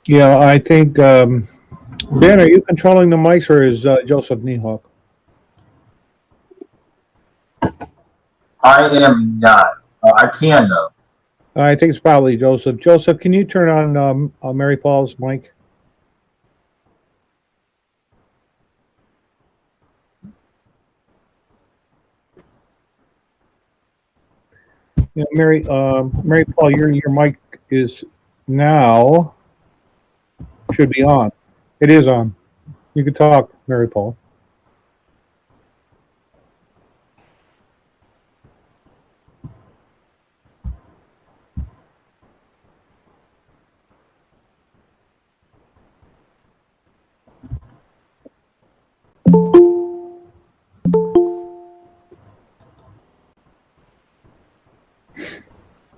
Yeah, I think, Ben, are you controlling the mics or is Joseph Niehawk? I am not. I can though. I think it's probably Joseph. Joseph, can you turn on Mary Paul's mic? Yeah, Mary Paul, your mic is now should be on. It is on. You can talk, Mary Paul.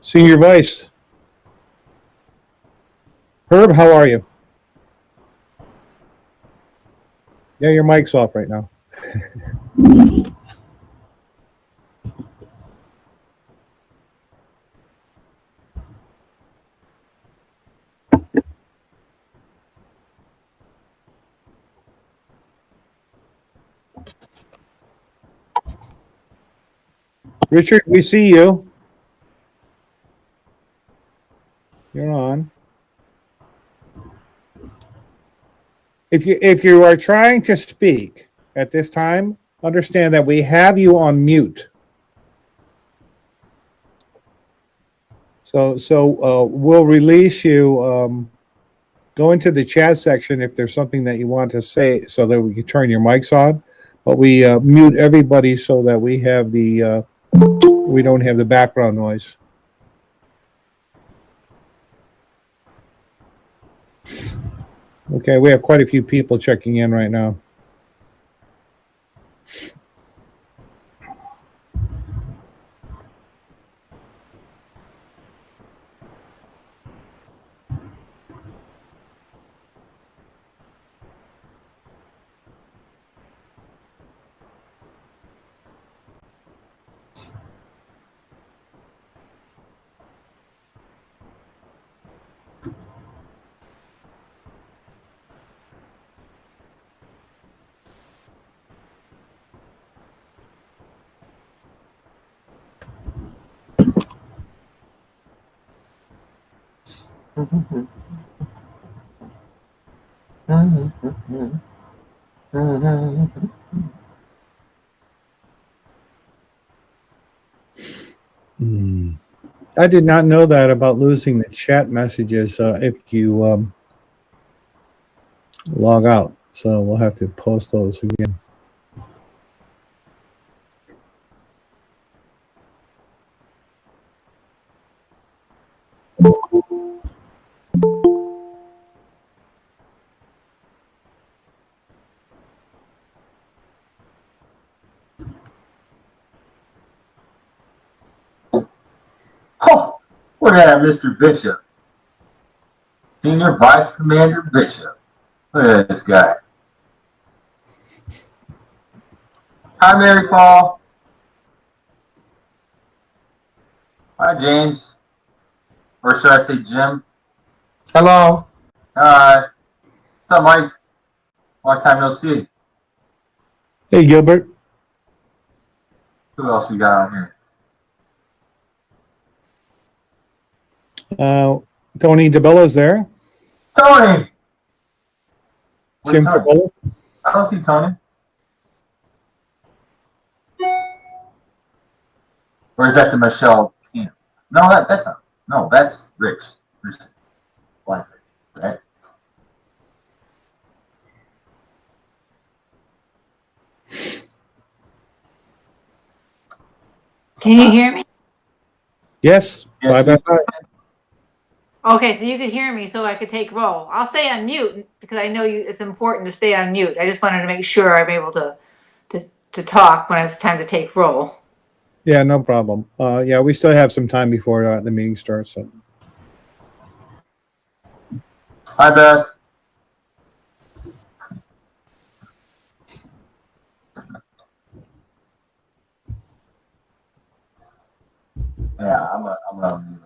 Senior Vice. Herb, how are you? Yeah, your mic's off right now. Richard, we see you. You're on. If you are trying to speak at this time, understand that we have you on mute. So we'll release you. Go into the chat section if there's something that you want to say, so that we can turn your mics on. But we mute everybody so that we have we don't have the background noise. Okay, we have quite a few people checking in right now. I did not know that about losing the chat messages if you log out. So we'll have to post those again. Oh, look at that, Mr. Bishop. Senior Vice Commander Bishop. Look at this guy. Hi, Mary Paul. Hi, James. Or should I say Jim? Hello. Hi. What's up, Mike? Long time no see. Hey, Gilbert. Who else we got on here? Tony DeBella's there. Tony! Where's Jim Tony? DeBella. I don't see Tony. Or is that the Michelle Camp? No, that's not. No, that's Rich. Rich's wife, right? Can you hear me? Yes, Yes, 5x5. Okay, so you could hear me, so I could take roll. I'll stay on mute because I know it's important to stay on mute. I just wanted to make sure I'm able to talk when it's time to take roll. Yeah, no problem. Yeah, we still have some time before the meeting starts. So. Hi, Beth. Yeah, I'm gonna mute.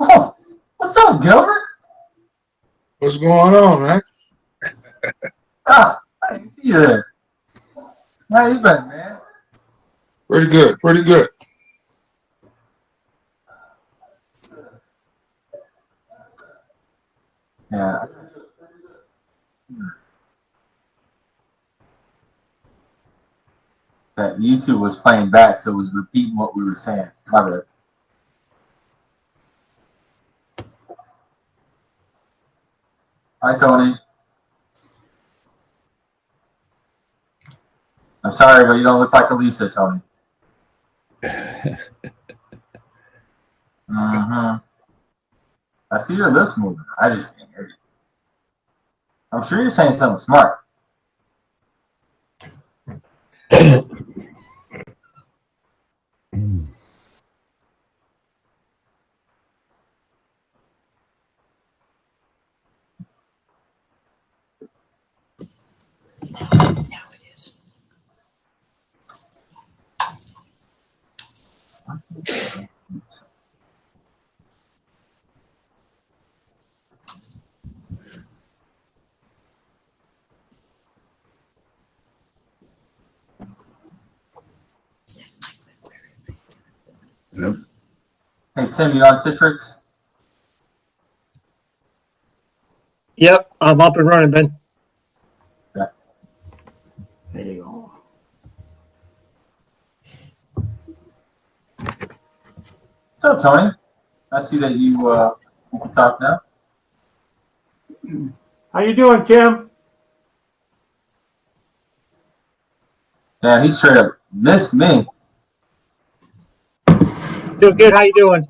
Oh, what's up, Gilbert? What's going on, man? Ah, I didn't see you there. How you been, man? Pretty good, pretty good. Yeah. That YouTube was playing back, so it was repeating what we were saying. My bad. Hi, Tony. I'm sorry, but you don't look like Elisa, Tony. Mm-hmm. I see your lips moving. I just can't hear you. I'm sure you're saying something smart. Now it is. Yep. Hey, Tim, you on Citrix? Yep, I'm up and running, Ben. Yeah. There you go. What's up, Tony? I see that you can talk now. How you doing, Tim? Yeah, he straight up missed me. Doing good. How you doing?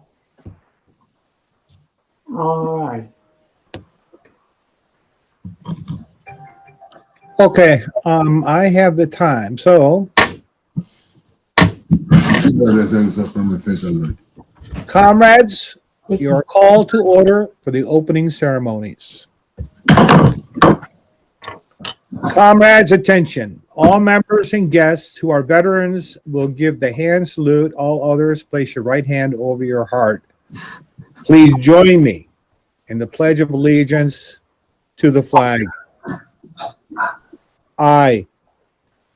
All right. Okay, I have the time. So, comrades, you are called to order for the opening ceremonies. Comrades, attention. All members and guests who are veterans will give the hand salute. All others, place your right hand over your heart. Please join me in the Pledge of Allegiance to the flag. I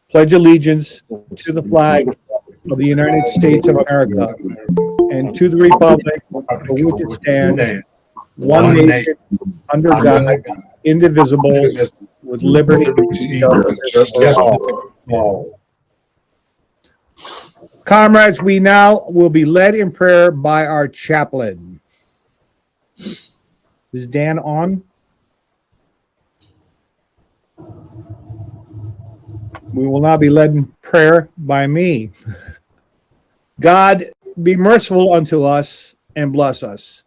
pledge allegiance to the flag of the United States of America and to the republic for which it stands, one nation, under God, indivisible, with liberty and justice for all. Comrades, we now will be led in prayer by our chaplain. Is Dan on? We will now be led in prayer by me. God, be merciful unto us and bless us.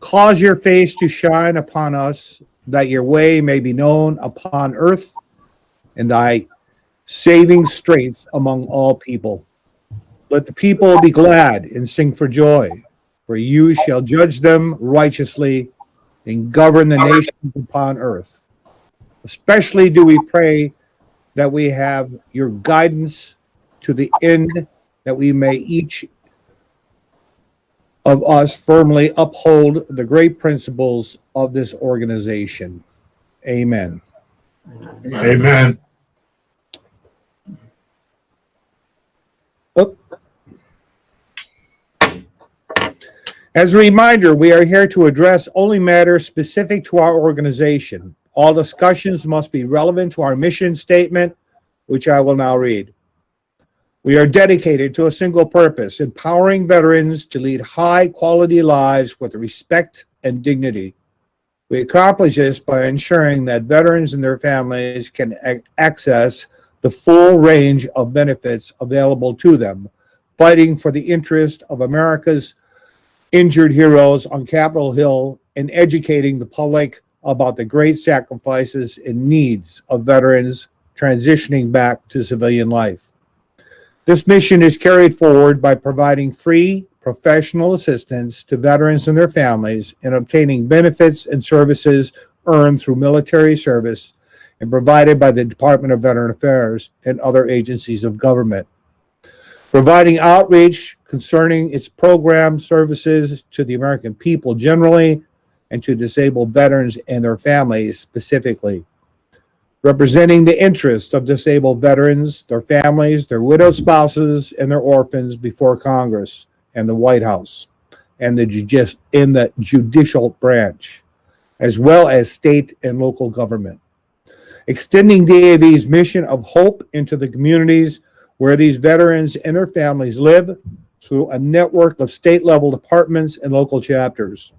Cause your face to shine upon us, that your way may be known upon earth, and thy saving strength among all people. Let the people be glad and sing for joy, for you shall judge them righteously and govern the nations upon earth. Especially do we pray that we have your guidance to the end, that we may each of us firmly uphold the great principles of this organization. Amen. Amen. As a reminder, we are here to address only matters specific to our organization. All discussions must be relevant to our mission statement, which I will now read. We are dedicated to a single purpose, empowering veterans to lead high-quality lives with respect and dignity. We accomplish this by ensuring that veterans and their families can access the full range of benefits available to them, fighting for the interest of America's injured heroes on Capitol Hill and educating the public about the great sacrifices and needs of veterans transitioning back to civilian life. This mission is carried forward by providing free professional assistance to veterans and their families in obtaining benefits and services earned through military service and provided by the Department of Veteran Affairs and other agencies of government. Providing outreach concerning its program services to the American people generally and to disabled veterans and their families specifically. Representing the interests of disabled veterans, their families, their widowed spouses, and their orphans before Congress and the White House and the judicial branch, as well as state and local government. Extending DAV's mission of hope into the communities where these veterans and their families live through a network of state-level departments and local chapters,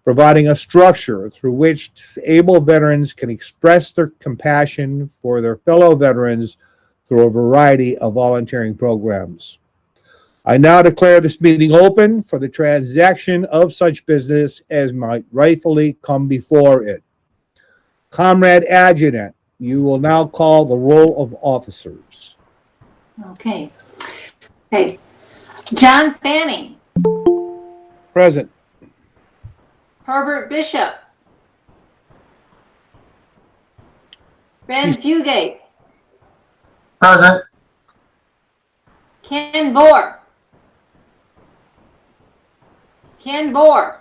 providing a structure through which disabled veterans can express their compassion for their fellow veterans through a variety of volunteering programs. I now declare this meeting open for the transaction of such business as might rightfully come before it. Comrade Adjutant, you will now call the roll of officers. Okay. Okay. John Fanning. Present. Herbert Bishop. Ben Fugate. Present. Ken Bohr. Ken Bohr.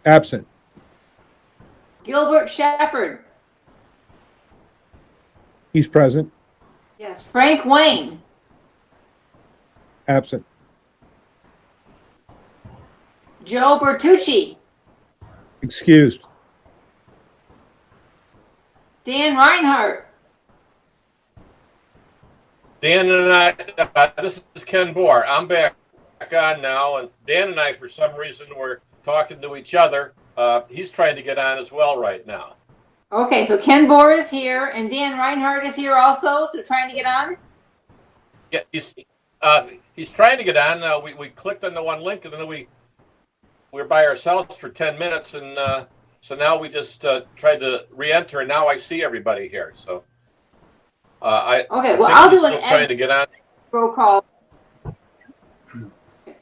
Absent. Gilbert Shepherd. He's present. Yes. Frank Wayne. Absent. Joe Bertucci. Excused. Dan Reinhardt. Dan and I, this is Ken Bohr. I'm back on now, and Dan and I, for some reason, were talking to each other. He's trying to get on as well right now. Okay, so Ken Bohr is here, and Dan Reinhardt is here also, so trying to get on? Yeah, he's trying to get on. We clicked on the one link, and then we were by ourselves for 10 minutes, and so now we just tried to re-enter, and now I see everybody here. So Okay, well, think I'll he's do still trying to get on. roll call.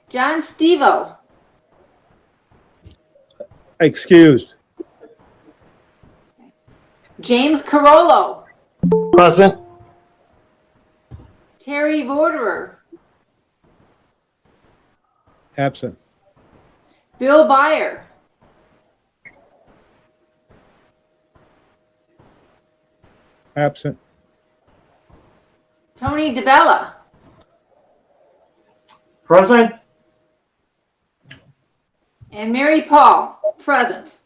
John Stevo. Excused. James Carollo. Present. Terry Vorderer. Absent. Bill Byer. Absent. Tony DeBella. Present. And Mary Paul, present.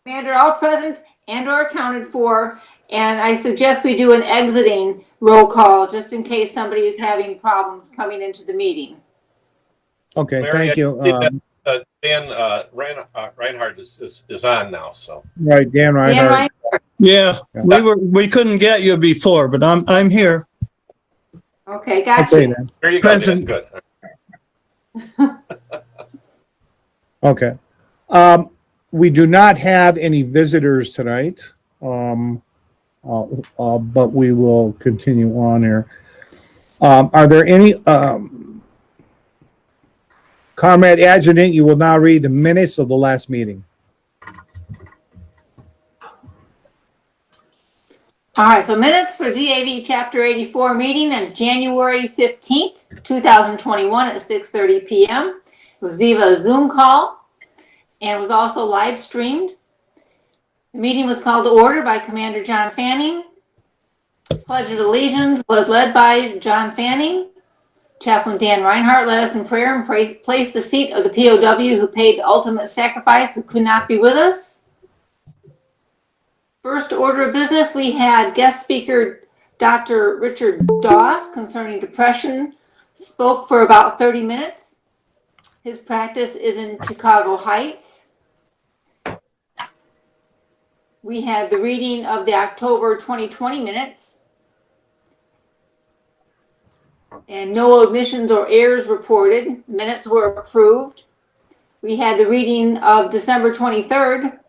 Commander, all present and or accounted for. And I suggest we do an exiting roll call just in case somebody is having problems coming into the meeting. Okay, Mary, thank you. Dan Reinhardt is on now. So Right, Dan Dan Reinhardt. Reinhardt. Yeah, Yeah. we couldn't get you before, but I'm here. Okay, got Okay, you. then. there you go. Dan. Present. Good. Okay. We do not have any visitors tonight, but we will continue on here. Are there any, Comrade Adjutant, you will now read the minutes of the last meeting. All right, so minutes for DAV Chapter 84 meeting on January 15th, 2021 at 6:30 p.m. It was via a Zoom call and was also live streamed. The meeting was called to order by Commander John Fanning. Pledge of Allegiance was led by John Fanning. Chaplain Dan Reinhardt led us in prayer and placed the seat of the POW who paid the ultimate sacrifice, who could not be with us. First order of business, we had guest speaker Dr. Richard Doss concerning depression, spoke for about 30 minutes. His practice is in Chicago Heights. We had the reading of the October 2020 minutes. And no omissions or errors reported. Minutes were approved. We had the reading of December 23rd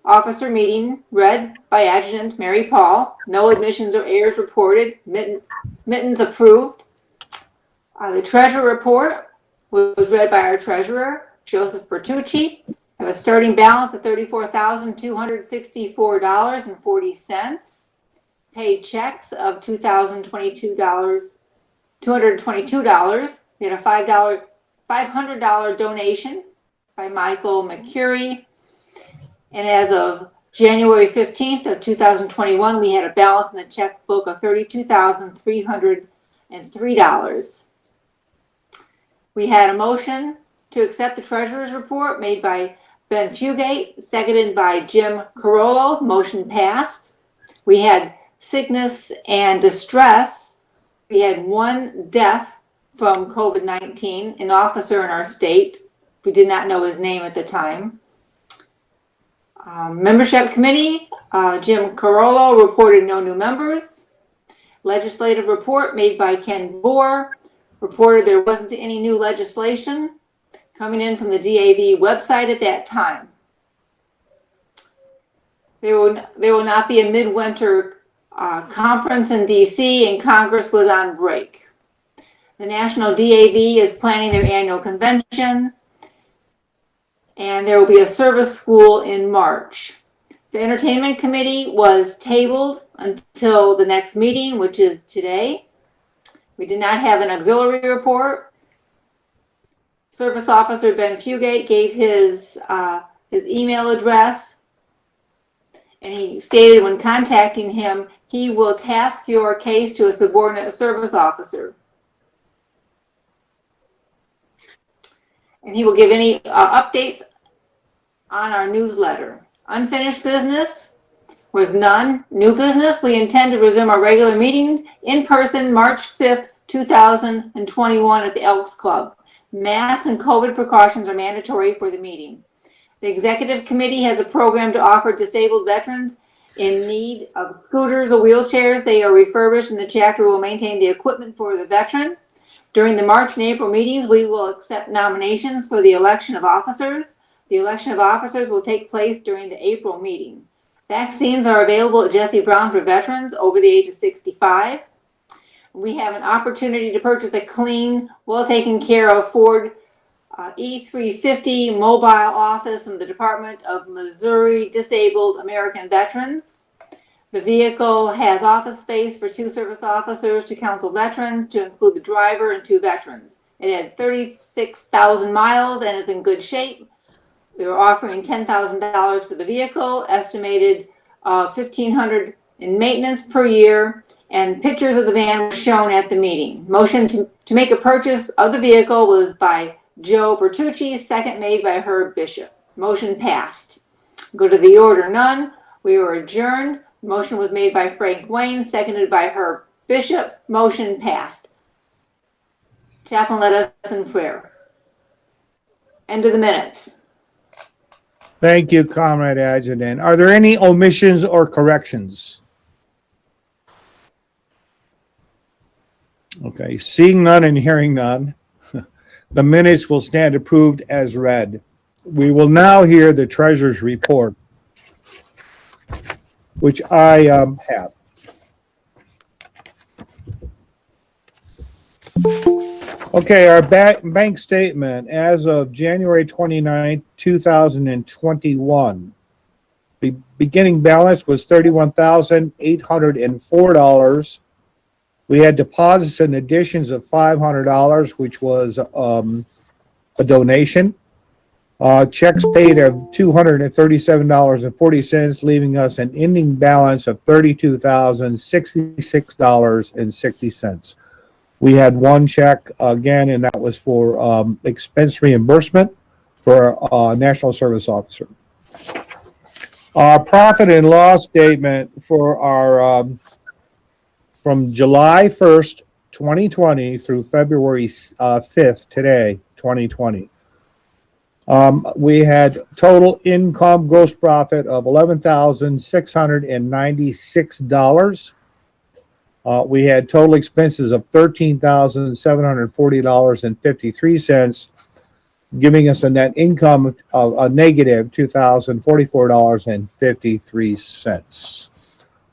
officer meeting read by Adjutant Mary Paul. No admissions or errors reported. Mittens approved. The treasurer report was read by our treasurer, Joseph Bertucci. Have a starting balance of $34,264.40. Paid checks of $2,022. We had a $500 donation by Michael McCurry. And as of January 15th of 2021, we had a balance in the checkbook of $32,303. We had a motion to accept the treasurer's report made by Ben Fugate, seconded by Jim Carollo. Motion passed. We had sickness and distress. We had one death from COVID-19, an officer in our state. We did not know his name at the time. Membership committee, Jim Carollo reported no new members. Legislative report made by Ken Bohr reported there wasn't any new legislation coming in from the DAV website at that time. There will not be a midwinter conference in DC, and Congress was on break. The National DAV is planning their annual convention, and there will be a service school in March. The entertainment committee was tabled until the next meeting, which is today. We did not have an auxiliary report. Service Officer Ben Fugate gave his email address, and he stated when contacting him, he will task your case to a subordinate service officer. And he will give any updates on our newsletter. Unfinished business was none. New business, we intend to resume our regular meeting in person March 5th, 2021 at the Elks Club. Mask and COVID precautions are mandatory for the meeting. The executive committee has a program to offer disabled veterans in need of scooters or wheelchairs. They are refurbished, and the chapter will maintain the equipment for the veteran. During the March and April meetings, we will accept nominations for the election of officers. The election of officers will take place during the April meeting. Vaccines are available at Jesse Brown for veterans over the age of 65. We have an opportunity to purchase a clean, well taken care of Ford E350 mobile office from the Department of Missouri Disabled American Veterans. The vehicle has office space for 2 service officers to counsel veterans, to include the driver and 2 veterans. It had 36,000 miles and is in good shape. They were offering $10,000 for the vehicle, estimated $1,500 in maintenance per year, and pictures of the van were shown at the meeting. Motion to make a purchase of the vehicle was by Joe Bertucci, second made by Herb Bishop. Motion passed. Go to the order, none. We were adjourned. Motion was made by Frank Wayne, seconded by Herb Bishop. Motion passed. Chaplain led us in prayer. End of the minutes. Thank you, Comrade Adjutant. Are there any omissions or corrections? Okay, seeing none and hearing none, the minutes will stand approved as read. We will now hear the treasurer's report, which I have. Okay, our bank statement as of January 29th, 2021. The beginning balance was $31,804. We had deposits and additions of $500, which was a donation. Checks paid of $237.40, leaving us an ending balance of $32,066.60. We had one check again, and that was for expense reimbursement for a National Service Officer. Our profit and loss statement for our from July 1st, 2020 through February 5th, today, 2020. We had total income gross profit of $11,696. We had total expenses of $13,740.53, giving us a net income of a negative $2,044.53.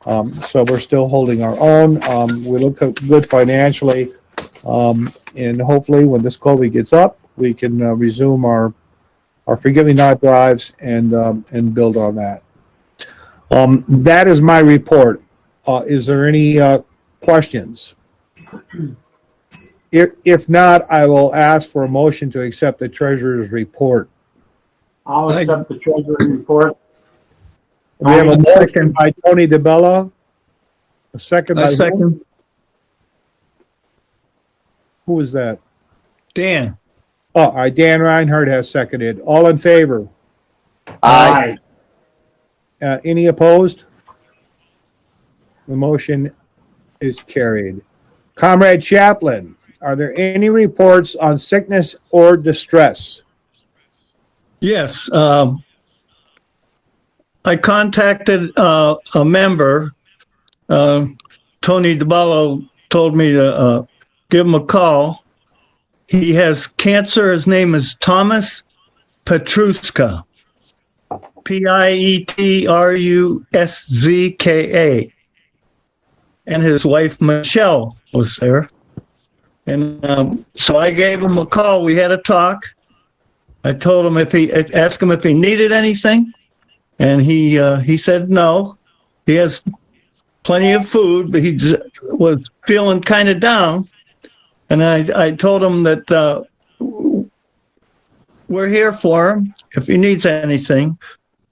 So we're still holding our own. We look good financially, and hopefully when this COVID gets up, we can resume our Forgive Me Not drives and build on that. That is my report. Is there any questions? If not, I will ask for a motion to accept the treasurer's report. I'll accept the treasurer's report. We have a motion by Tony DeBella, a second by A second. who is that? Dan. Oh, all right, Dan Reinhardt has seconded. All in favor? Aye. Any opposed? The motion is carried. Comrade Chaplain, are there any reports on sickness or distress? Yes. I contacted a member. Tony DeBallo told me to give him a call. He has cancer. His name is Thomas Petruska. Pietruszka. And his wife, Michelle, was there. And so I gave him a call. We had a talk. I told him asked him if he needed anything. And he said no. He has plenty of food, but he was feeling kind of down. And I told him that we're here for him if he needs anything.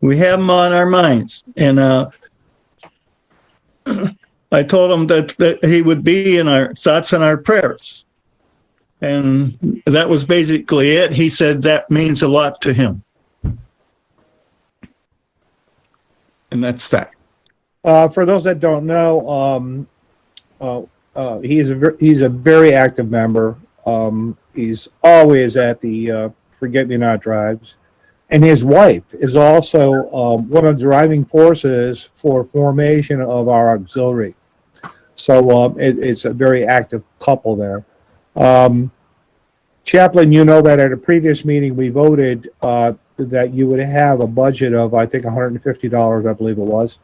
We have him on our minds. And I told him that he would be in our thoughts and our prayers. And that was basically it. He said that means a lot to him. And that's that. For those that don't know, he's a very active member. He's always at the Forget Me Not drives, and his wife is also one of the driving forces for formation of our auxiliary. So it's a very active couple there. Chaplain, you know that at a previous meeting we voted that you would have a budget of, I think, $150, I believe it was,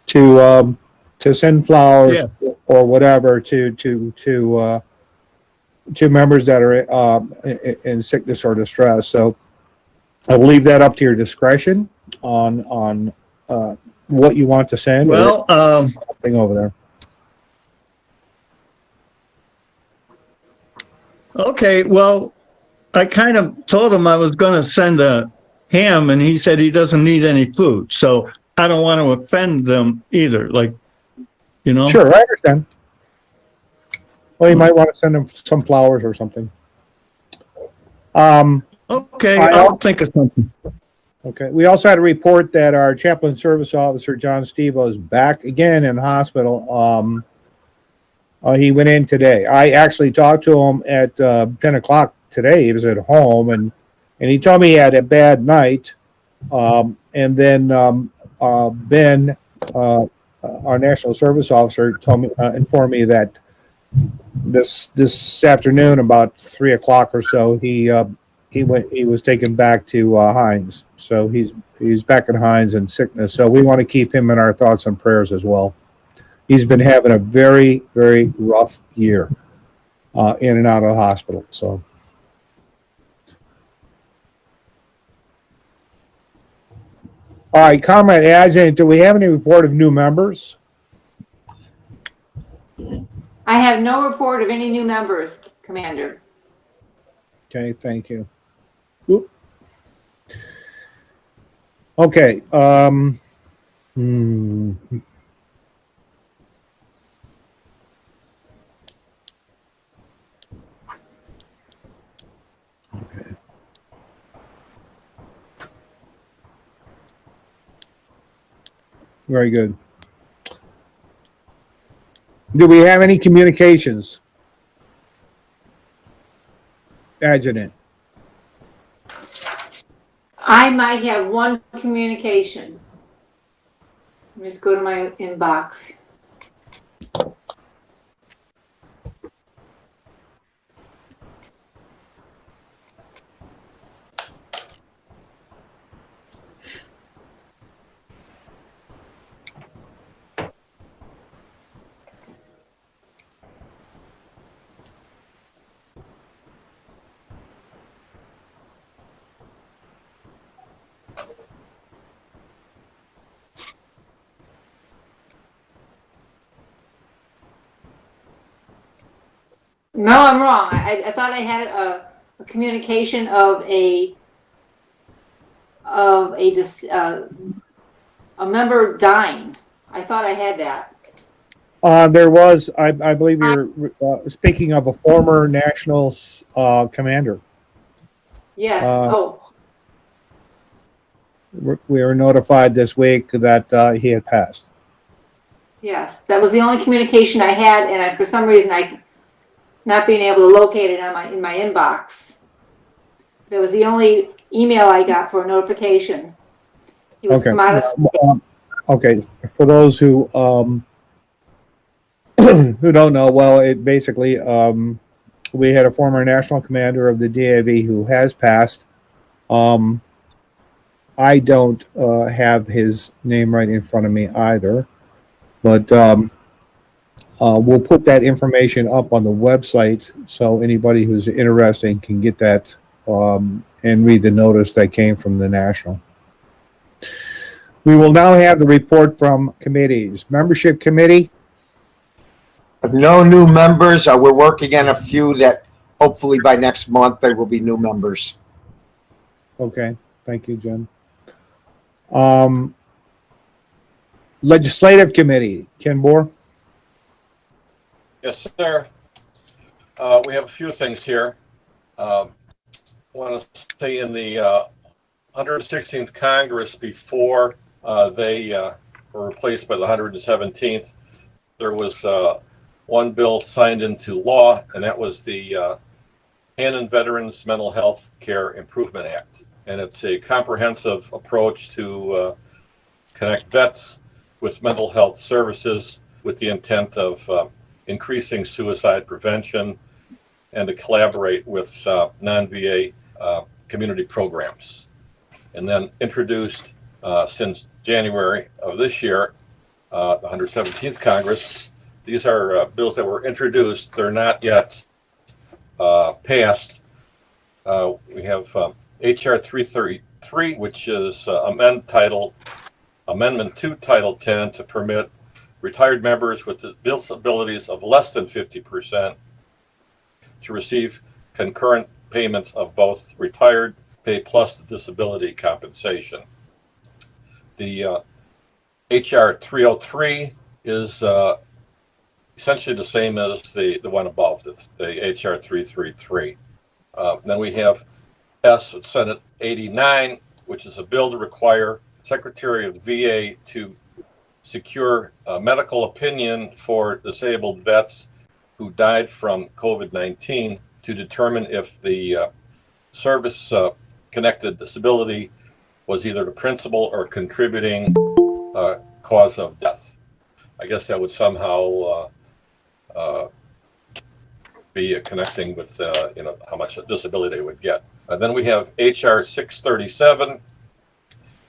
to send flowers or whatever to members that are in sickness or distress. So I will leave that up to your discretion on what you want to send. Well, Something over there. okay. Well, I kind of told him I was going to send a ham, and he said he doesn't need any food. So I don't want to offend them either. Like, you know? Sure, I understand. Well, you might want to send them some flowers or something. Okay, I'll think of something. Okay. We also had a report that our chaplain service officer, John Stevo, is back again in the hospital. He went in today. I actually talked to him at 10 o'clock today. He was at home, and he told me he had a bad night. And then Ben, our national service officer, informed me that this afternoon, about 3 o'clock or so, he was taken back to Hines. So he's back at Hines in sickness. So we want to keep him in our thoughts and prayers as well. He's been having a very, very rough year in and out of the hospital. So. All right, Comrade Adjutant, do we have any report of new members? I have no report of any new members, Commander. Okay, thank you. Oop. Okay, Okay. Very good. Do we have any communications? Adjutant. I might have one communication. Let me just go to my inbox. No, I'm wrong. I thought I had a communication of a member dying. I thought I had that. There was, I believe you're speaking of a former national commander. Yes. We were notified this week that he had passed. Yes. That was the only communication I had, and for some reason not being able to locate it in my inbox. That was the only email I got for a notification. He was from out of state. Okay, for those who who don't know, well, it basically we had a former national commander of the DAV who has passed. I don't have his name right in front of me either, but we'll put that information up on the website so anybody who's interested can get that and read the notice that came from the national. We will now have the report from committees. Membership committee. No new members. We're working on a few that hopefully by next month there will be new members. Okay, thank you, Jim. Legislative committee, Ken Bohr. Yes, sir. We have a few things here. I want to say in the 116th Congress, before they were replaced by the 117th, there was one bill signed into law, and that was the Hannon Veterans Mental Health Care Improvement Act. And it's a comprehensive approach to connect vets with mental health services with the intent of increasing suicide prevention and to collaborate with non-VA community programs. And then introduced since January of this year, the 117th Congress. These are bills that were introduced. They're not yet passed. We have HR 333, which is Amendment to Title 10 to permit retired members with disabilities of less than 50% to receive concurrent payments of both retired pay plus disability compensation. The HR 303 is essentially the same as the one above, the HR 333. Then we have Senate 89, which is a bill to require Secretary of the VA to secure a medical opinion for disabled vets who died from COVID-19 to determine if the service-connected disability was either the principal or contributing cause of death. I guess that would somehow be connecting with how much disability they would get. And then we have HR 637,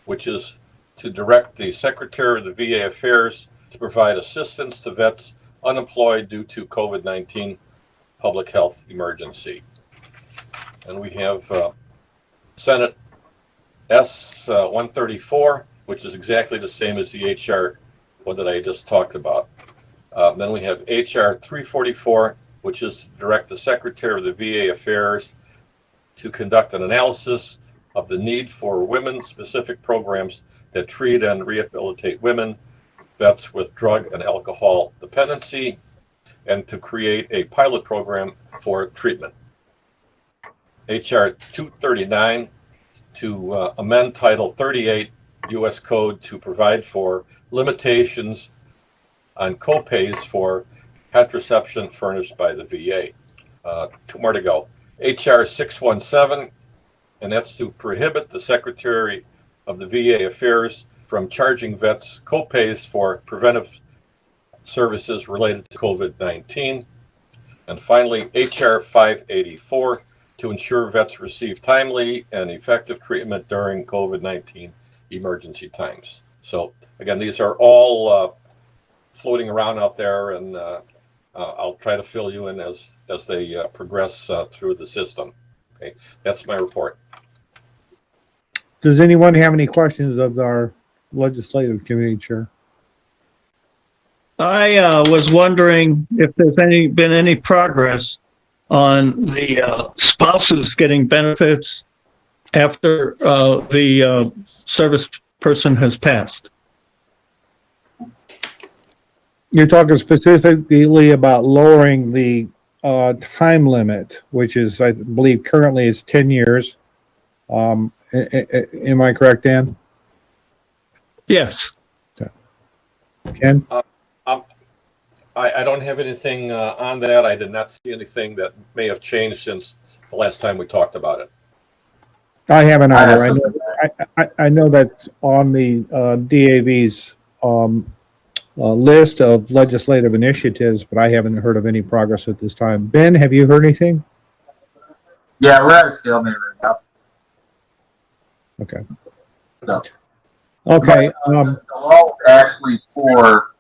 which is to direct the Secretary of the VA Affairs to provide assistance to vets unemployed due to COVID-19 public health emergency. And we have Senate S 134, which is exactly the same as the HR one that I just talked about. Then we have HR 344, which is to direct the Secretary of the VA Affairs to conduct an analysis of the need for women-specific programs that treat and rehabilitate women, vets with drug and alcohol dependency, and to create a pilot program for treatment. HR 239, to amend Title 38 U.S. Code to provide for limitations on co-pays for contraception furnished by the VA. Two more to go. HR 617, and that's to prohibit the Secretary of the VA Affairs from charging vets co-pays for preventive services related to COVID-19. And finally, HR 584, to ensure vets receive timely and effective treatment during COVID-19 emergency times. So again, these are all floating around out there, and I'll try to fill you in as they progress through the system. Okay, that's my report. Does anyone have any questions of our legislative committee chair? I was wondering if there's been any progress on the spouses getting benefits after the service person has passed. You're talking specifically about lowering the time limit, which is, I believe, currently is 10 years. Am I correct, Dan? Yes. Ken? I don't have anything on that. I did not see anything that may have changed since the last time we talked about it. I haven't either. I know that's on the DAV's list of legislative initiatives, but I haven't heard of any progress at this time. Ben, have you heard anything? Yeah, we're at a stalemate right now. Okay. So, Okay. the law is actually for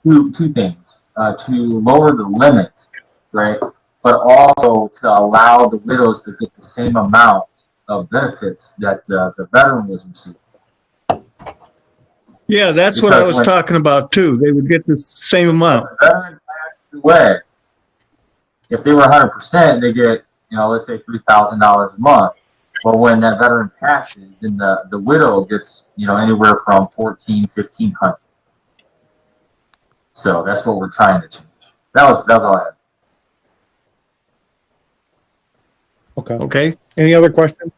two things. To lower the limit, right? But also to allow the widows to get the same amount of benefits that the veteran was receiving. Yeah, that's what I was talking about too. They would get the same amount. The veteran passed away. If they were 100%, they get, let's say $3,000 a month. But when that veteran passes, then the widow gets, anywhere from $1,400–1,500. So that's what we're trying to change. That was all I had. Okay. Okay. Any other questions?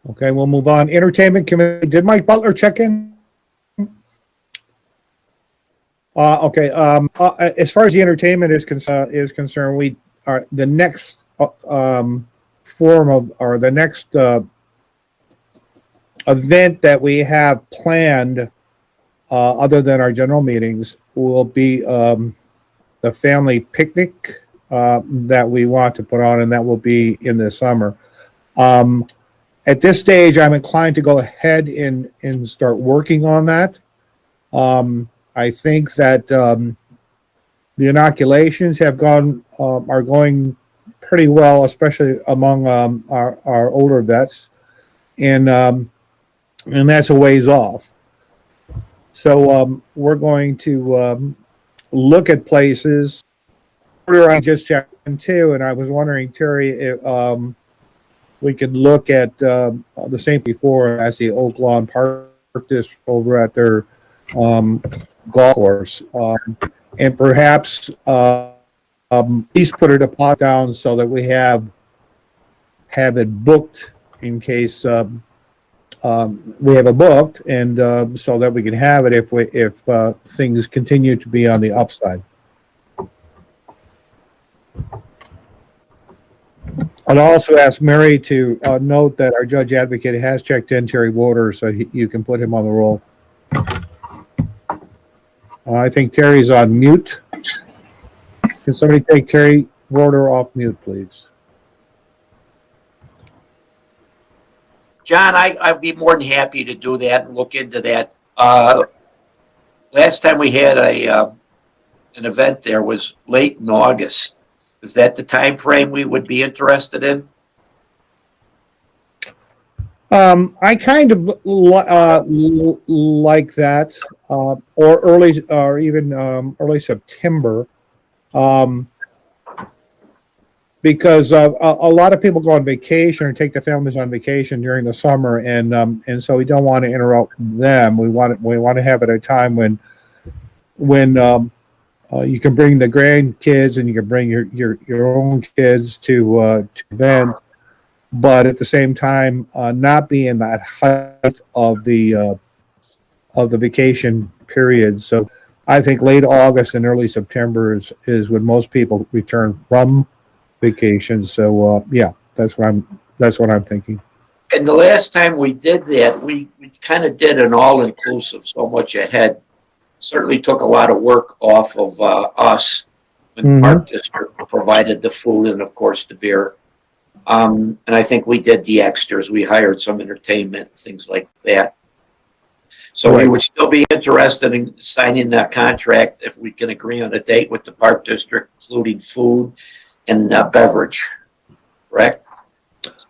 Okay, we'll move on. Entertainment committee. Did Mike Butler check in? Okay. As far as the entertainment is concerned, we are the next form of, or the next event that we have planned, other than our general meetings, will be the family picnic that we want to put on, and that will be in the summer. At this stage, I'm inclined to go ahead and start working on that. I think that the inoculations are going pretty well, especially among our older vets, and that's a ways off. So we're going to look at places. I just checked into, and I was wondering, Terry, if we could look at the St. Before as the Oak Lawn Park District over at their golf course, and perhaps at least put a deposit down so that we have it booked in case we have it booked, and so that we can have it if things continue to be on the upside. I'd also ask Mary to note that our judge advocate has checked in Terry Woder, so you can put him on the roll. I think Terry's on mute. Can somebody take Terry Woder off mute, please? John, I'd be more than happy to do that and look into that. Last time we had an event there was late in August. Is that the time frame we would be interested in? I kind of like that, or even early September, because a lot of people go on vacation or take their families on vacation during the summer, and so we don't want to interrupt them. We want to have it at a time when you can bring the grandkids and you can bring your own kids to event, but at the same time, not be in that height of the vacation period. So I think late August and early September is when most people return from vacation. So yeah, that's what I'm thinking. And the last time we did that, we kind of did an all-inclusive so much ahead. Certainly took a lot of work off of us when the Park District provided the food and, of course, the beer. And I think we did the extras. We hired some entertainment, things like that. So we would still be interested in signing that contract if we can agree on a date with the Park District, including food and beverage, correct?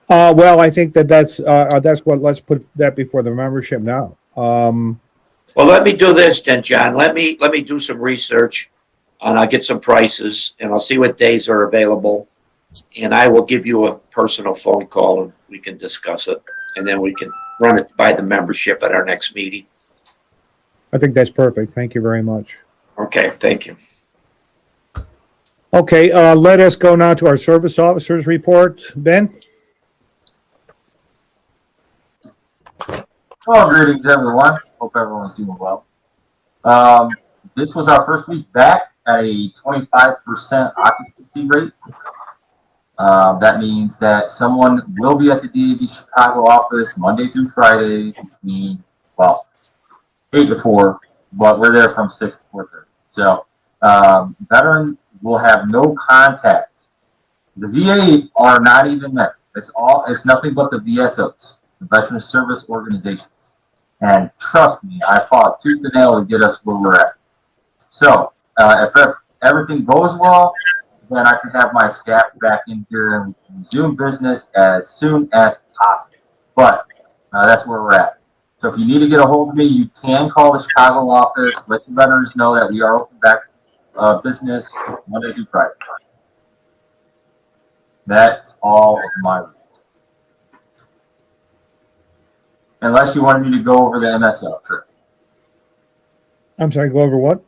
Well, I think that's what, let's put that before the membership now. Well, let me do this then, John. Let me do some research, and I'll get some prices, and I'll see what days are available, and I will give you a personal phone call, and we can discuss it, and then we can run it by the membership at our next meeting. I think that's perfect. Thank you very much. Okay, thank you. Okay, let us go now to our service officers report. Ben? Well, greetings, everyone. Hope everyone's doing well. This was our first week back at a 25% occupancy rate. That means that someone will be at the DAV Chicago office Monday through Friday between, 8 to 4, but we're there from 6 to 4:30. So, veteran will have no contacts. The VA are not even met. It's nothing but the VSOs, the Veteran Service Organizations. And trust me, I fought tooth and nail to get us where we're at. So, if everything goes well, then I can have my staff back in here and resume business as soon as possible. But that's where we're at. So if you need to get a hold of me, you can call the Chicago office. Let the veterans know that we are open back business Monday through Friday. That's all of my report. Unless you wanted me to go over the MSO trip. I'm sorry, go over what?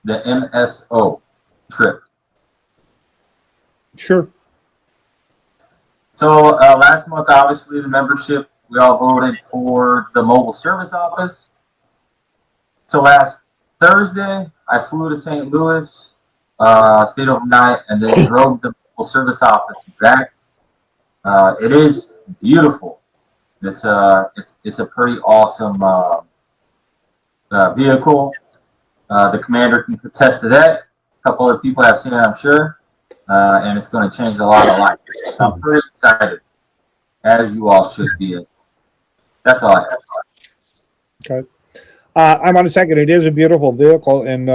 The MSO trip. Sure. So last month, obviously, the membership, we all voted for the mobile service office. So last Thursday, I flew to St. Louis, stayed overnight, and then drove the mobile service office back. It is beautiful. It's a pretty awesome vehicle. The commander can attest to that. A couple other people have seen it, I'm sure, and it's going to change a lot of lives. I'm pretty excited, as you all should be. That's all I have. Okay. I'm on a second. It is a beautiful vehicle, and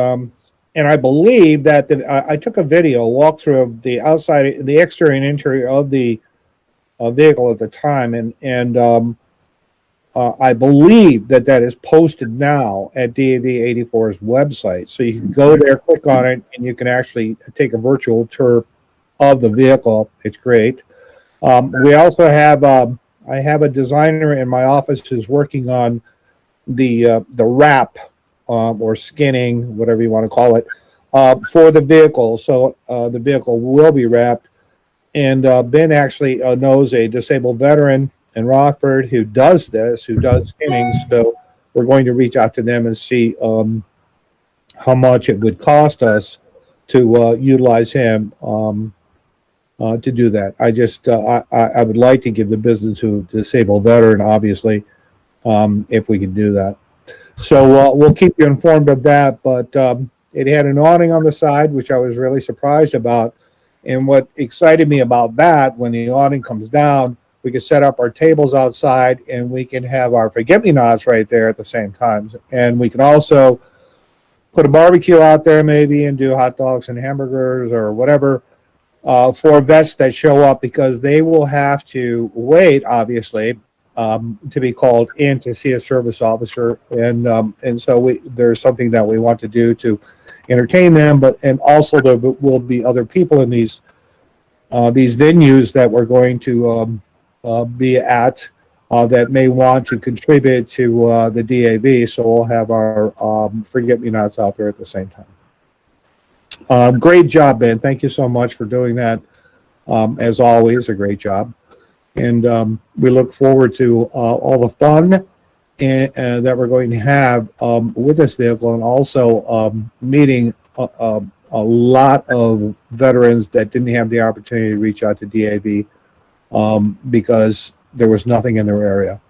I believe that I took a video walkthrough of the outside, the exterior and interior of the vehicle at the time, and I believe that is posted now at DAV84's website. So you can go there, click on it, and you can actually take a virtual tour of the vehicle. It's great. We also have I have a designer in my who's who's working on the wrap or skinning, whatever you want to call it, for the vehicle. So the vehicle will be wrapped. And Ben actually knows a disabled veteran in Rockford who does skinning. So we're going to reach out to them and see how much it would cost us to utilize him to do that. I would like to give the business to a disabled veteran, obviously, if we can do that. So we'll keep you informed of that. But it had an awning on the side, which I was really surprised about. And what excited me about that, when the awning comes down, we can set up our tables outside and we can have our forget-me-nots right there at the same time. And we can also put a barbecue out there maybe and do hot dogs and hamburgers or whatever for vets that show up, because they will have to wait, obviously, to be called in to see a service officer, and so there's something that we want to do to entertain them, and also there will be other people in these venues that we're going to be at that may want to contribute to the DAV. So we'll have our forget-me-nots out there at the same time. Great job, Ben. Thank you so much for doing that. As always, a great job. And we look forward to all the fun that we're going to have with this vehicle, and also meeting a lot of veterans that didn't have the opportunity to reach out to DAV because there was nothing in their area.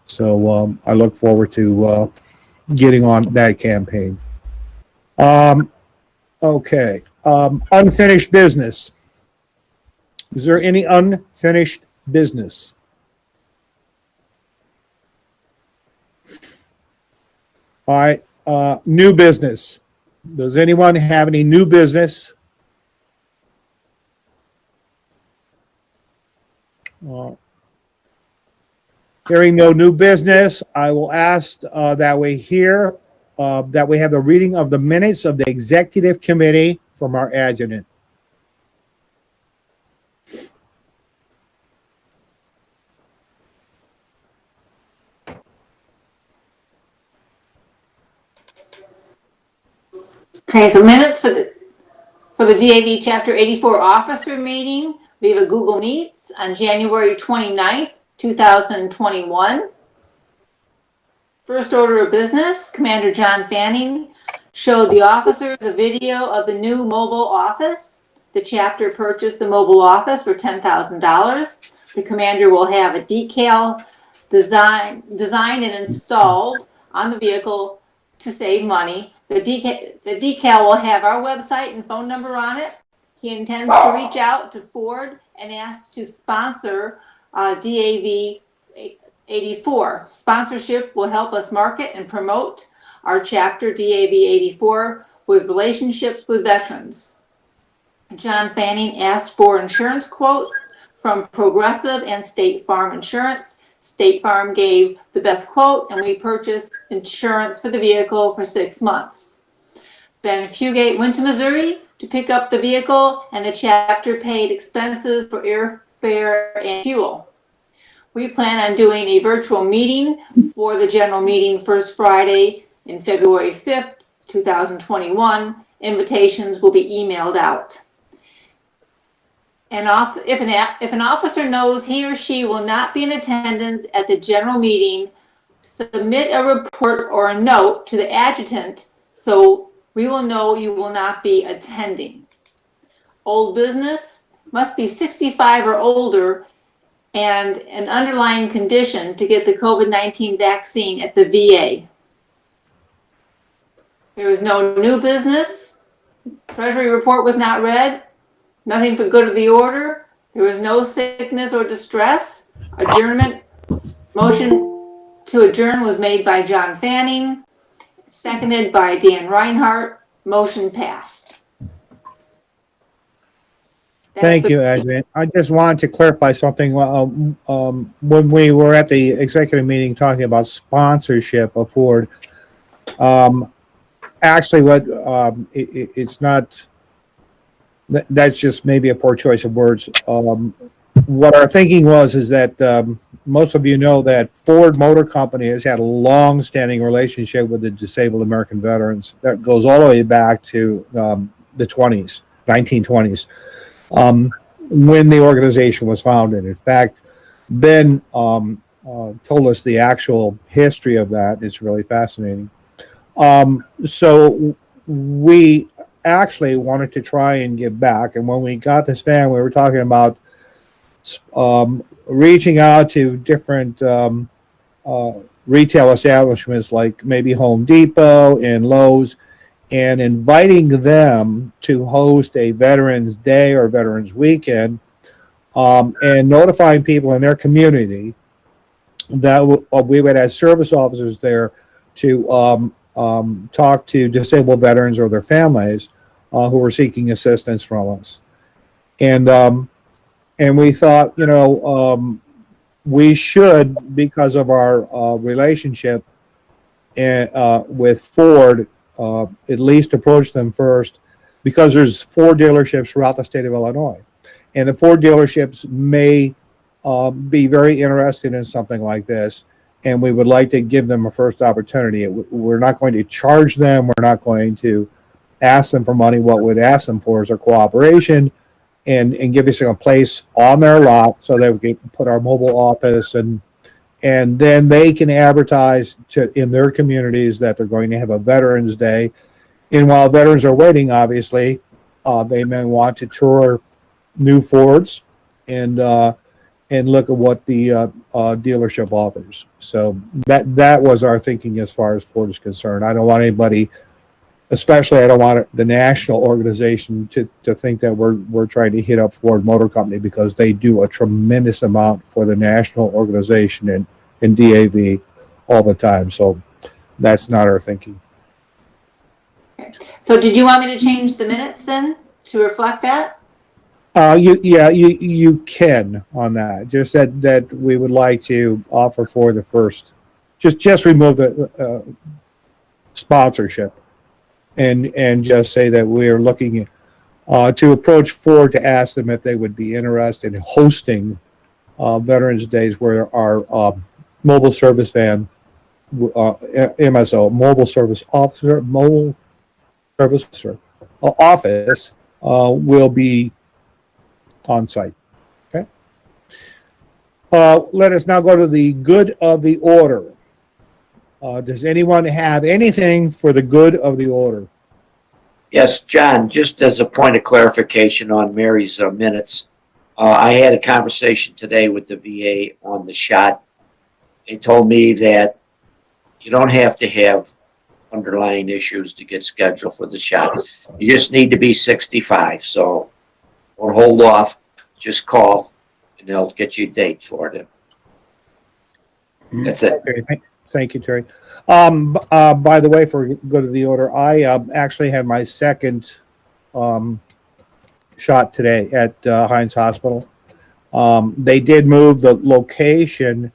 So I look forward to getting on that campaign. Okay. Unfinished business. Is there any unfinished business? All right. New business. Does anyone have any new business? Hearing no new business, I will ask that we hear that we have the reading of the minutes of the executive committee from our adjutant. Okay, so minutes for the DAV Chapter 84 officer meeting. We have a Google Meets on January 29th, 2021. First order of business, Commander John Fanning showed the officers a video of the new mobile office. The chapter purchased the mobile office for $10,000. The commander will have a decal designed and installed on the vehicle to save money. The decal will have our website and phone number on it. He intends to reach out to Ford and ask to sponsor DAV84. Sponsorship will help us market and promote our chapter DAV84 with relationships with veterans. John Fanning asked for insurance quotes from Progressive and State Farm Insurance. State Farm gave the best quote, and we purchased insurance for the vehicle for 6 months. Ben Fugate went to Missouri to pick up the vehicle, and the chapter paid expenses for airfare and fuel. We plan on doing a virtual meeting for the general meeting first Friday in February 5th, 2021. Invitations will be emailed out. And if an officer knows he or she will not be in attendance at the general meeting, submit a report or a note to the adjutant so we will know you will not be attending. Old business must be 65 or older and an underlying condition to get the COVID-19 vaccine at the VA. There was no new business. Treasury report was not read. Nothing for good of the order. There was no sickness or distress. Adjournment motion to adjourn was made by John Fanning, seconded by Dan Reinhardt. Motion passed. Thank you, Adrian. I just wanted to clarify something. When we were at the executive meeting talking about sponsorship of Ford, actually, it's not. That's just maybe a poor choice of words. What our thinking is that most of you know that Ford Motor Company has had a long-standing relationship with the disabled American veterans that goes all the way back to the 1920s, when the organization was founded. In fact, Ben told us the actual history of that. It's really fascinating. So we actually wanted to try and give back. And when we got this van, we were talking about reaching out to different retail establishments like maybe Home Depot and Lowe's, and inviting them to host a Veterans Day or Veterans Weekend, and notifying people in their community that we would have service officers there to talk to disabled veterans or their families who were seeking assistance from us. And we thought, we should, because of our relationship with Ford, at least approach them first, because there's 4 dealerships throughout the state of Illinois, and the 4 dealerships may be very interested in something like this, and we would like to give them a first opportunity. We're not going to charge them. We're not going to ask them for money. What we'd ask them for is their cooperation and give us a place on their lot so that we can put our mobile office, and then they can advertise in their communities that they're going to have a Veterans Day. And while veterans are waiting, obviously, they may want to tour new Fords and look at what the dealership offers. So that was our thinking as far as Ford is concerned. I don't want anybody, especially I don't want the national organization to think that we're trying to hit up Ford Motor Company, because they do a tremendous amount for the national organization and DAV all the time. So that's not our thinking. So did you want me to change the minutes then to reflect that? You can on that. Just that we would like to offer for the first, just remove the sponsorship, and just say that we are looking to approach Ford to ask them if they would be interested in hosting Veterans Days, where our mobile service van, MSO, mobile service officer, office will be on site. Okay. Let us now go to the good of the order. Does anyone have anything for the good of the order? Yes, John, just as a point of clarification on Mary's minutes, I had a conversation today with the VA on the shot. They told me that you don't have to have underlying issues to get scheduled for the shot. You just need to be 65. So don't hold off. Just call, and they'll get you a date for it. That's it. Okay, thank you, Terry. By the way, for good of the order, I actually had my second shot today at Heinz Hospital. They did move the location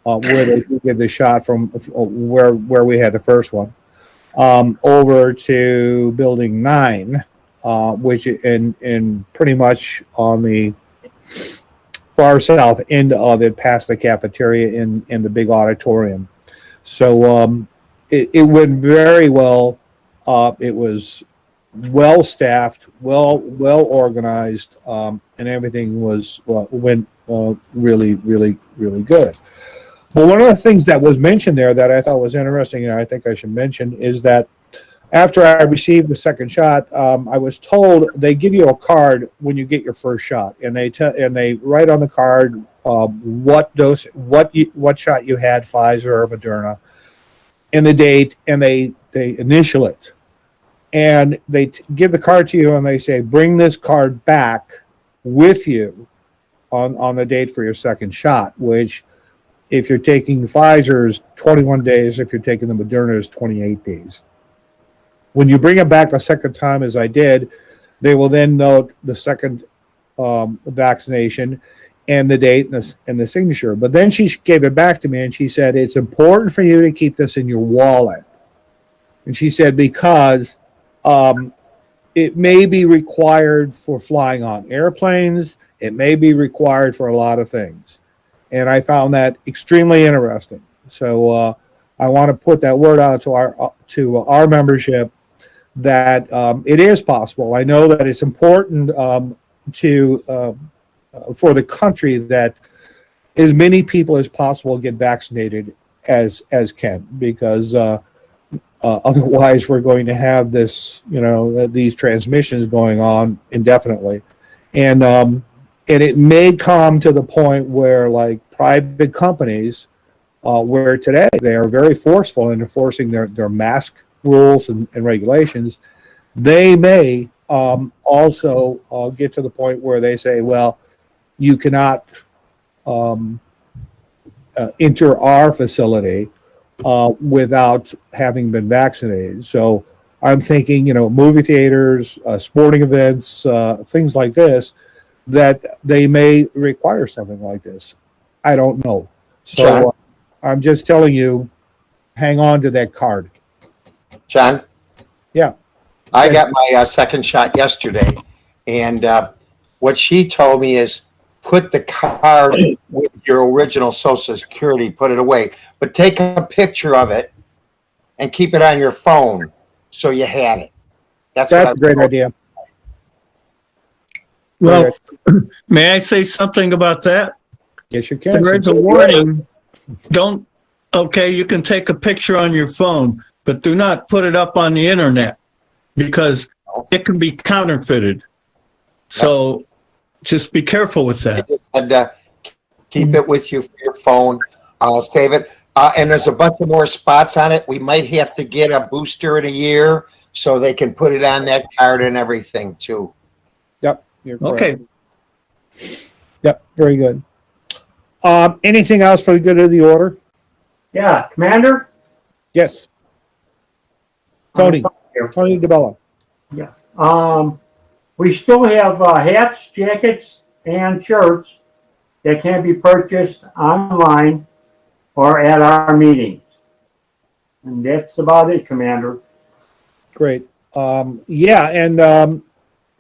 where they did the shot from where we had the first one over to Building 9, which in pretty much on the far south end of it, past the cafeteria in the big auditorium. So it went very well. It was well staffed, well organized, and everything went really good. But one of the things that was mentioned there that I thought was interesting, and I think I should mention, is that after I received the second shot, I was told they give you a card when you get your first shot, and they write on the card what dose, what shot you had, Pfizer or Moderna, and the date, and they initial it, and they give the card to you, and they say bring this card back with you on the date for your second shot, which, if you're taking Pfizer, is 21 days. If you're taking the Moderna, is 28 days. When you bring it back the second time, as I did, they will then note the second vaccination and the date and the signature. But then she gave it back to me, and she said, it's important for you to keep this in your wallet. And she said, because it may be required for flying on airplanes. It may be required for a lot of things. And I found that extremely interesting. So I want to put that word out to our membership that it is possible. I know that it's important for the country that as many people as possible get vaccinated as can, because otherwise we're going to have this, these transmissions going on indefinitely, and it may come to the point where, like private companies, where today they are very forceful in enforcing their mask rules and regulations, they may also get to the point where they say, well, you cannot enter our facility without having been vaccinated. So I'm thinking, movie theaters, sporting events, things like this, that they may require something like this. I don't know. John? So I'm just telling you, hang on to that card. John? Yeah. I got my second shot yesterday, and what she told me is put the card with your original Social Security, put it away, but take a picture of it and keep it on your phone so you had it. That's That's what a great idea. Well, may I say something about that? Yes, you can. There is a warning. Don't, okay, you can take a picture on your phone, but do not put it up on the internet because it can be counterfeited. So just be careful with that. And keep it with you for your phone. Save it. And there's a bunch of more spots on it. We might have to get a booster in a year so they can put it on that card and everything too. Yep. You're correct. Okay. Yep. Very good. Anything else for the good of the order? Yeah, Commander? Yes. Tony DeBella. Yes. We still have hats, jackets, and shirts that can be purchased online or at our meetings. And that's about it, Commander. Great. Yeah, and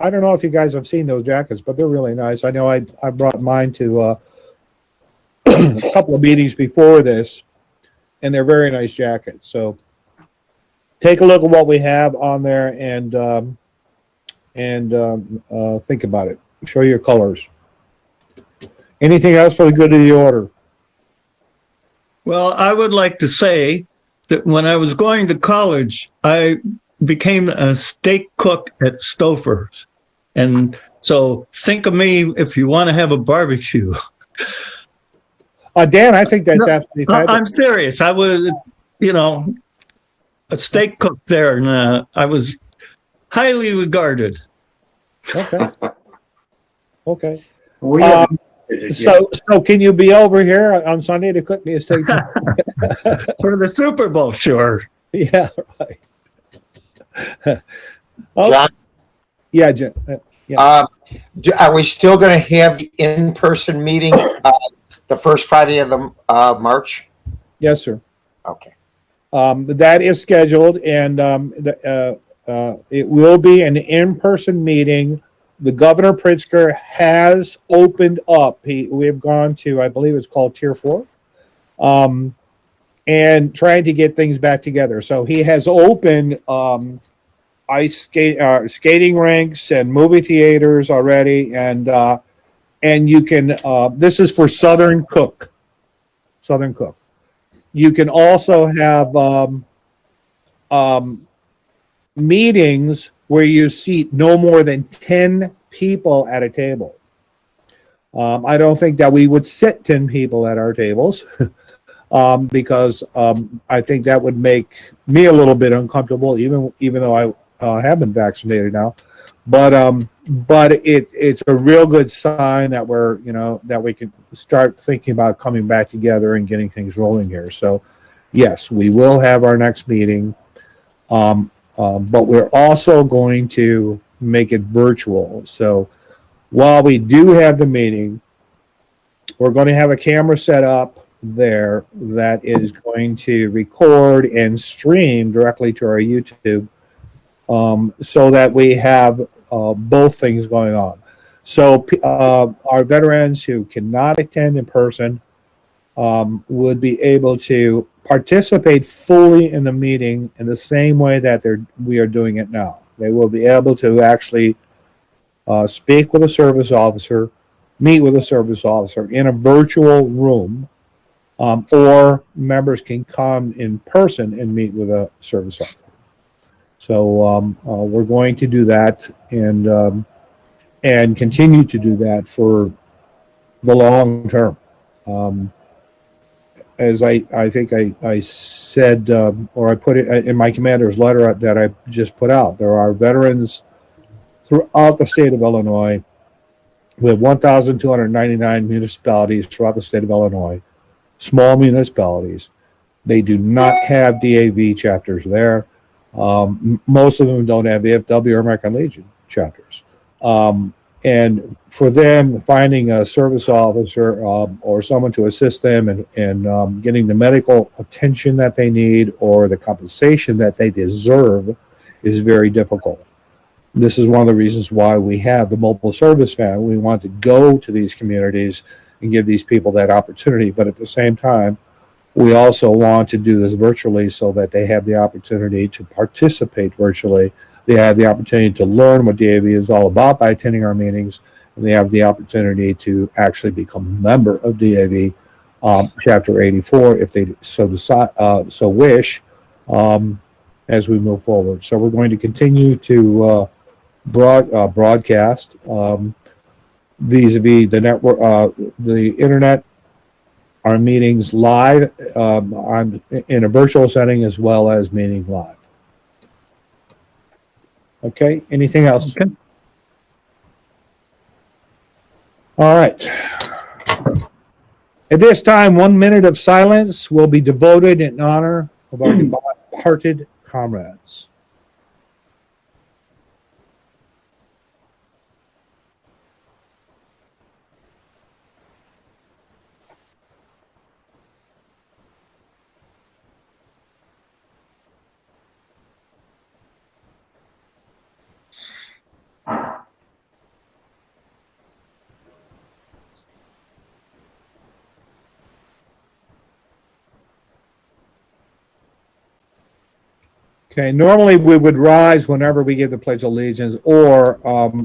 I don't know if you guys have seen those jackets, but they're really nice. I know I brought mine to a couple of meetings before this, and they're very nice jackets. So take a look at what we have on there and think about it. Show your colors. Anything else for the good of the order? Well, I would like to say that when I was going to college, I became a steak cook at Stouffer's. And so think of me if you want to have a barbecue. Dan, I think that's No, absolutely fabulous. I'm serious. I was, a steak cook there, and I was highly regarded. Okay. Okay. We So can you be over here on Sunday to cook me a steak? For the Super Bowl, sure. Yeah, right. Oh, John? yeah, Jim. Are we still going to have the in-person meeting the first Friday of the March? Yes, sir. Okay. That is scheduled, and it will be an in-person meeting. The Governor Pritzker has opened up. We have gone to, I believe it's called Tier 4, and trying to get things back together. So he has opened skating rinks and movie theaters already, and you can. This is for Southern Cook. You can also have meetings where you seat no more than 10 people at a table. I don't think that we would sit 10 people at our tables because I think that would make me a little bit uncomfortable, even though I have been vaccinated now. But it's a real good sign that that we can start thinking about coming back together and getting things rolling here. So yes, we will have our next meeting. But we're also going to make it virtual. So while we do have the meeting, we're going to have a camera set up there that is going to record and stream directly to our YouTube, so that we have both things going on. So our veterans who cannot attend in person would be able to participate fully in the meeting in the same way that we are doing it now. They will be able to actually speak with a service officer, meet with a service officer in a virtual room, or members can come in person and meet with a service officer. So we're going to do that and continue to do that for the long term. As I think I said, or I put it in my commander's letter that I just put out, there are veterans throughout the state of Illinois. We have 1,299 municipalities throughout the state of Illinois, small municipalities. They do not have DAV chapters there. Most of them don't have AFW or American Legion chapters. And for them, finding a service officer or someone to assist them in getting the medical attention that they need or the compensation that they deserve is very difficult. This is one of the reasons why we have the mobile service van. We want to go to these communities and give these people that opportunity. But at the same time, we also want to do this virtually so that they have the opportunity to participate virtually. They have the opportunity to learn what DAV is all about by attending our meetings, and they have the opportunity to actually become a member of DAV Chapter 84 if they so decide, so wish, as we move forward. So we're going to continue to broadcast vis-a-vis the network, the internet, our meetings live. I'm in a virtual setting as well as meeting live. Okay, anything else? Okay. All right. At this time, 1 minute of silence will be devoted in honor of our departed comrades. Okay, normally we would rise whenever we give the Pledge of Allegiance or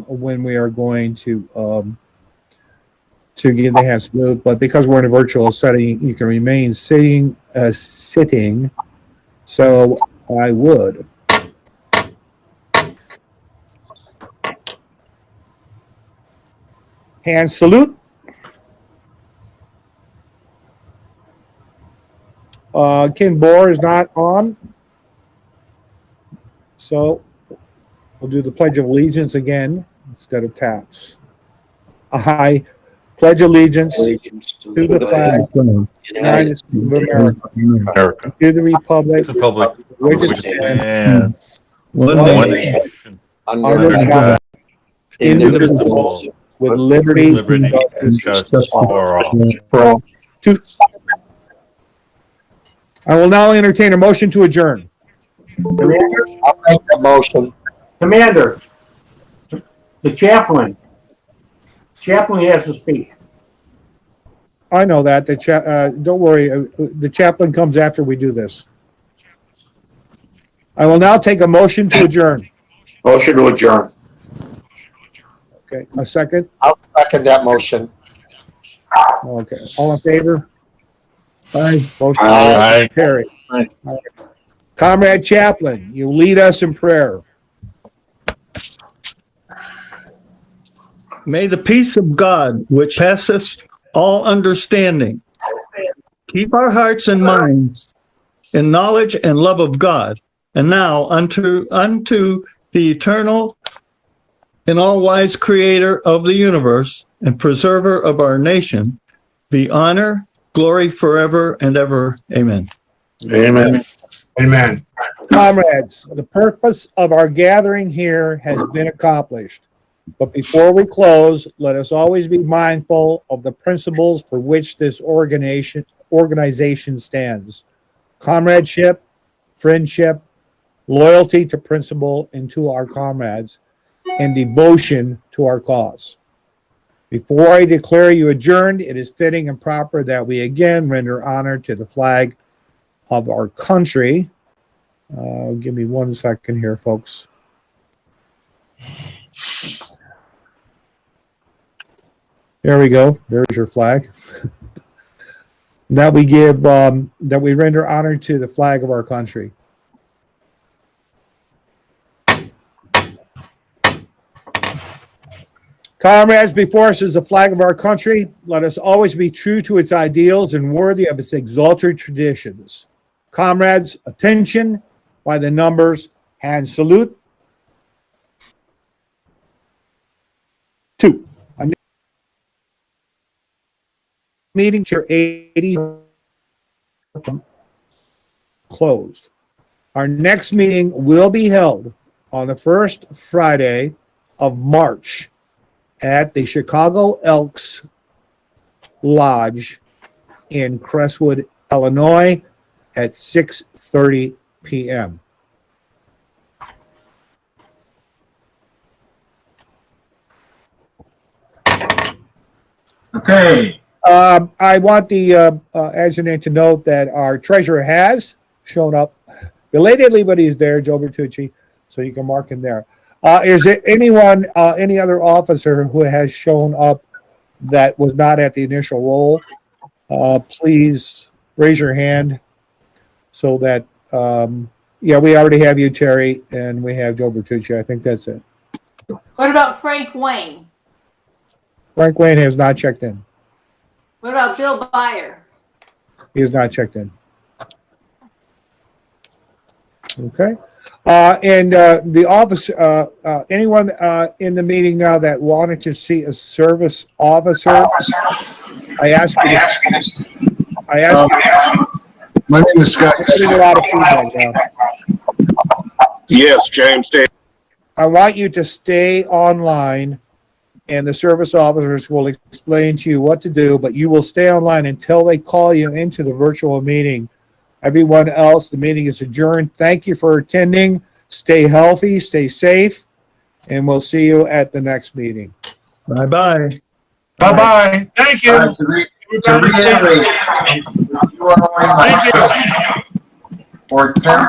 when we are going to give the hand salute, but because we're in a virtual setting, you can remain sitting, so I would. Hand salute. Ken Bohr is not on. So we'll do the Pledge of Allegiance again instead of taps. I pledge allegiance to the flag of the United States of America, to the republic which stands One one nation, nation, under God, indivisible, with liberty and justice for all. I will now entertain a motion to adjourn. Commander, I'll make the motion. Commander, the chaplain has to speak. I know that. Don't worry. The chaplain comes after we do this. I will now take a motion to adjourn. Motion to adjourn. Okay, a second. I'll second that motion. Okay, all in favor? Aye. Motion Aye. carried. Aye. Comrade Chaplain, you lead us in prayer. May the peace of God, which passeth all understanding, keep our hearts and minds in knowledge and love of God, and now unto the eternal and all-wise creator of the universe and preserver of our nation, be honor, glory forever and ever. Amen. Amen. Amen. Comrades, the purpose of our gathering here has been accomplished. But before we close, let us always be mindful of the principles for which this organization stands. Comradeship, friendship, loyalty to principle and to our comrades, and devotion to our cause. Before I declare you adjourned, it is fitting and proper that we again render honor to the flag of our country. Give me 1 second here, folks. There we go. There's your flag. That we render honor to the flag of our country. Comrades, before us is the flag of our country. Let us always be true to its ideals and worthy of its exalted traditions. Comrades, attention by the numbers. Hand salute. 2. Meeting chair 80 closed. Our next meeting will be held on the first Friday of March at the Chicago Elks Lodge in Crestwood, Illinois at 6:30 p.m. Okay. I want the adjutant to note that our treasurer has shown up belatedly, but he's there, Joe Bertucci, so you can mark him there. Is there anyone, any other officer who has shown up that was not at the initial roll? Please raise your hand so that, yeah, we already have you, Terry, and we have Joe Bertucci. I think that's it. What about Frank Wayne? Frank Wayne has not checked in. What about Bill Byer? He has not checked in. Okay. And the office, anyone in the meeting now that wanted to see a service officer, I ask you to, My name is Scott. I'm getting a lot of feedback now. Yes, James Davis. I want you to stay online, and the service officers will explain to you what to do, but you will stay online until they call you into the virtual meeting. Everyone else, the meeting is adjourned. Thank you for attending. Stay healthy, stay safe, and we'll see you at the next meeting. Bye-bye. Bye-bye. Thank you. To reiterate, you are Thank you. or 10